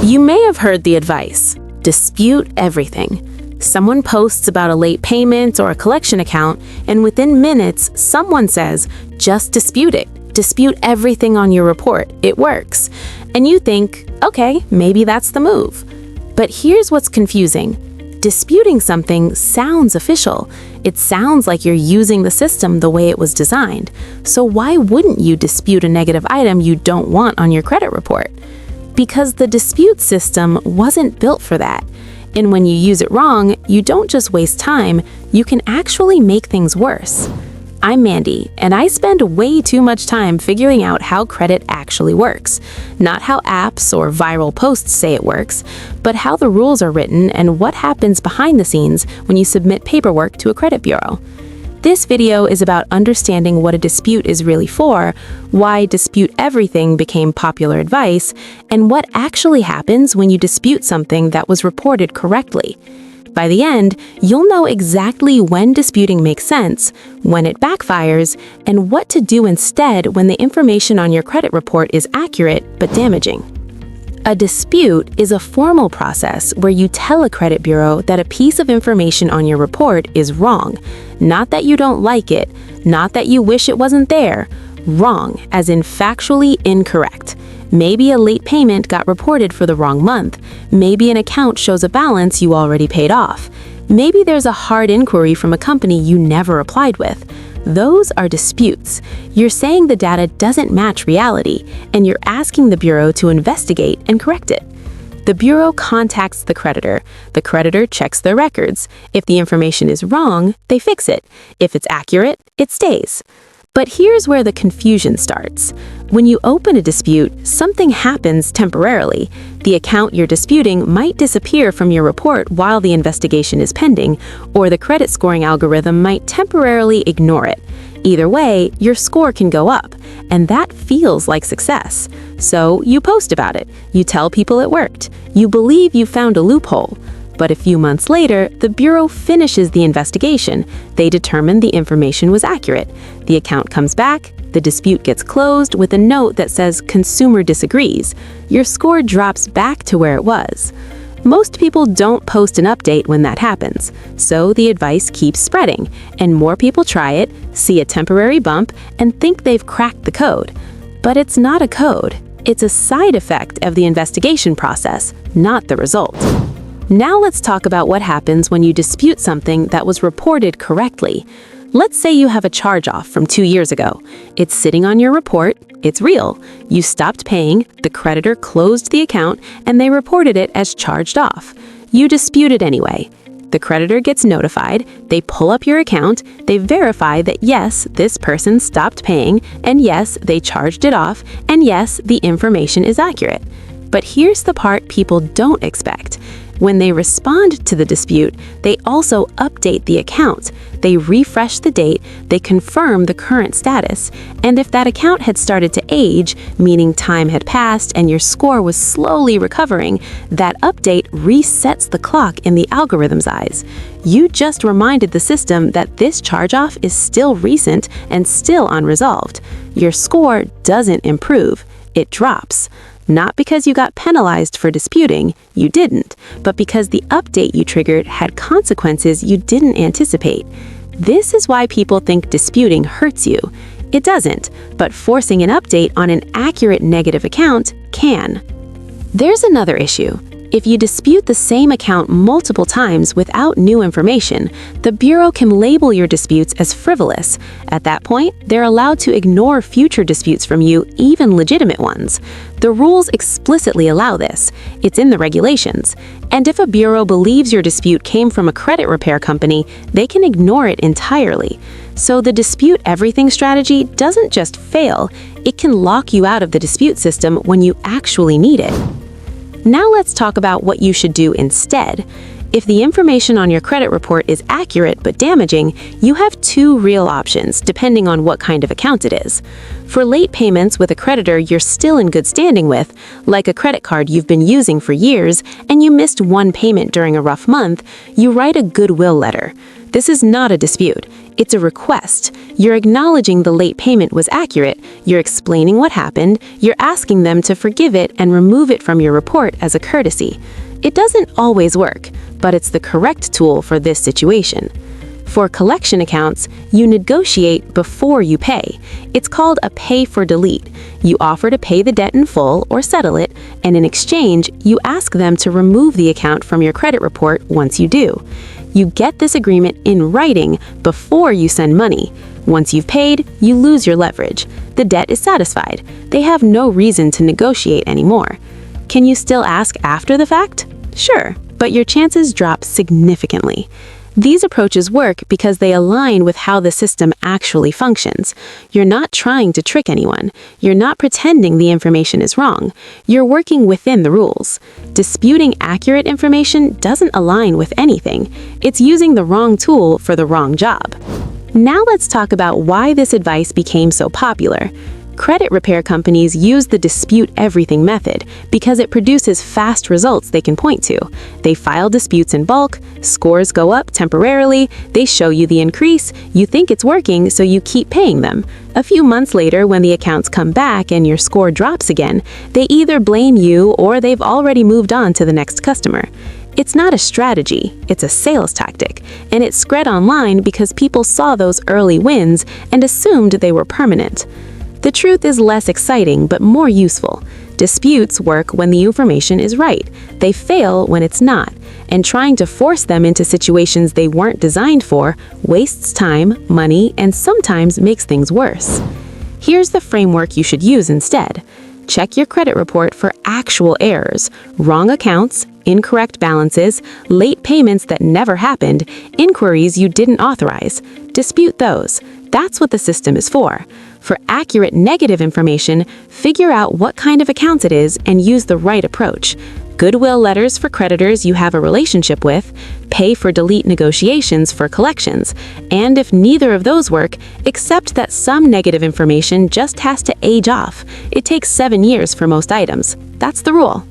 You may have heard the advice: dispute everything. Someone posts about a late payment or a collection account, and within minutes, someone says, just dispute it. Dispute everything on your report. It works. And you think, okay, maybe that's the move. But here's what's confusing. Disputing something sounds official. It sounds like you're using the system the way it was designed. So why wouldn't you dispute a negative item you don't want on your credit report? Because the dispute system wasn't built for that. And when you use it wrong, you don't just waste time, you can actually make things worse. I'm Mandy, and I spend way too much time figuring out how credit actually works. Not how apps or viral posts say it works, but how the rules are written and what happens behind the scenes when you submit paperwork to a credit bureau. This video is about understanding what a dispute is really for, why dispute everything became popular advice, and what actually happens when you dispute something that was reported correctly. By the end, you'll know exactly when disputing makes sense, when it backfires, and what to do instead when the information on your credit report is accurate but damaging. A dispute is a formal process where you tell a credit bureau that a piece of information on your report is wrong. Not that you don't like it, not that you wish it wasn't there. Wrong, as in factually incorrect. Maybe a late payment got reported for the wrong month. Maybe an account shows a balance you already paid off. Maybe there's a hard inquiry from a company you never applied with. Those are disputes. You're saying the data doesn't match reality, and you're asking the bureau to investigate and correct it. The bureau contacts the creditor checks their records. If the information is wrong, they fix it. If it's accurate, it stays. But here's where the confusion starts. When you open a dispute, something happens temporarily. The account you're disputing might disappear from your report while the investigation is pending, or the credit scoring algorithm might temporarily ignore it. Either way, your score can go up, and that feels like success. So you post about it. You tell people it worked. You believe you found a loophole. But a few months later, the bureau finishes the investigation. They determine the information was accurate. The account comes back, the dispute gets closed with a note that says consumer disagrees. Your score drops back to where it was. Most people don't post an update when that happens, so the advice keeps spreading, and more people try it, see a temporary bump, and think they've cracked the code. But it's not a code. It's a side effect of the investigation process, not the result. Now let's talk about what happens when you dispute something that was reported correctly. Let's say you have a charge-off from 2 years ago. It's sitting on your report. It's real. You stopped paying, the creditor closed the account, and they reported it as charged off. You dispute it anyway. The creditor gets notified, they pull up your account, they verify that yes, this person stopped paying, and yes, they charged it off, and yes, the information is accurate. But here's the part people don't expect. When they respond to the dispute, they also update the account. They refresh the date, they confirm the current status, and if that account had started to age, meaning time had passed and your score was slowly recovering, that update resets the clock in the algorithm's eyes. You just reminded the system that this charge-off is still recent and still unresolved. Your score doesn't improve, it drops. Not because you got penalized for disputing, you didn't, but because the update you triggered had consequences you didn't anticipate. This is why people think disputing hurts you. It doesn't, but forcing an update on an accurate negative account can. There's another issue. If you dispute the same account multiple times without new information, the bureau can label your disputes as frivolous. At that point, they're allowed to ignore future disputes from you, even legitimate ones. The rules explicitly allow this. It's in the regulations. And if a bureau believes your dispute came from a credit repair company, they can ignore it entirely. So the dispute everything strategy doesn't just fail, it can lock you out of the dispute system when you actually need it. Now let's talk about what you should do instead. If the information on your credit report is accurate but damaging, you have two real options depending on what kind of account it is. For late payments with a creditor you're still in good standing with, like a credit card you've been using for years and you missed one payment during a rough month, you write a goodwill letter. This is not a dispute. It's a request. You're acknowledging the late payment was accurate, you're explaining what happened, you're asking them to forgive it and remove it from your report as a courtesy. It doesn't always work, but it's the correct tool for this situation. For collection accounts, you negotiate before you pay. It's called a pay for delete. You offer to pay the debt in full or settle it, and in exchange, you ask them to remove the account from your credit report once you do. You get this agreement in writing before you send money. Once you've paid, you lose your leverage. The debt is satisfied. They have no reason to negotiate anymore. Can you still ask after the fact? Sure, but your chances drop significantly. These approaches work because they align with how the system actually functions. You're not trying to trick anyone. You're not pretending the information is wrong. You're working within the rules. Disputing accurate information doesn't align with anything. It's using the wrong tool for the wrong job. Now let's talk about why this advice became so popular. Credit repair companies use the dispute everything method because it produces fast results they can point to. They file disputes in bulk, scores go up temporarily, they show you the increase, you think it's working, so you keep paying them. A few months later, when the accounts come back and your score drops again, they either blame you or they've already moved on to the next customer. It's not a strategy, it's a sales tactic, and it spread online because people saw those early wins and assumed they were permanent. The truth is less exciting but more useful. Disputes work when the information is right. They fail when it's not. And trying to force them into situations they weren't designed for wastes time, money, and sometimes makes things worse. Here's the framework you should use instead. Check your credit report for actual errors, wrong accounts, incorrect balances, late payments that never happened, inquiries you didn't authorize. Dispute those. That's what the system is for. For accurate negative information, figure out what kind of accounts it is and use the right approach. Goodwill letters for creditors you have a relationship with, pay for delete negotiations for collections, and if neither of those work, accept that some negative information just has to age off. It takes 7 years for most items. That's the rule.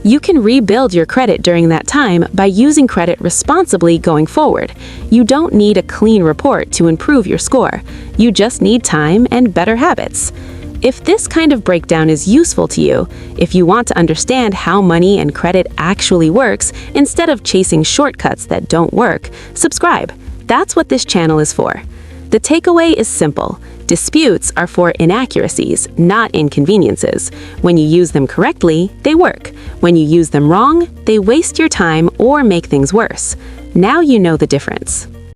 You can rebuild your credit during that time by using credit responsibly going forward. You don't need a clean report to improve your score. You just need time and better habits. If this kind of breakdown is useful to you, if you want to understand how money and credit actually works instead of chasing shortcuts that don't work, subscribe. That's what this channel is for. The takeaway is simple. Disputes are for inaccuracies, not inconveniences. When you use them correctly, they work. When you use them wrong, they waste your time or make things worse. Now you know the difference.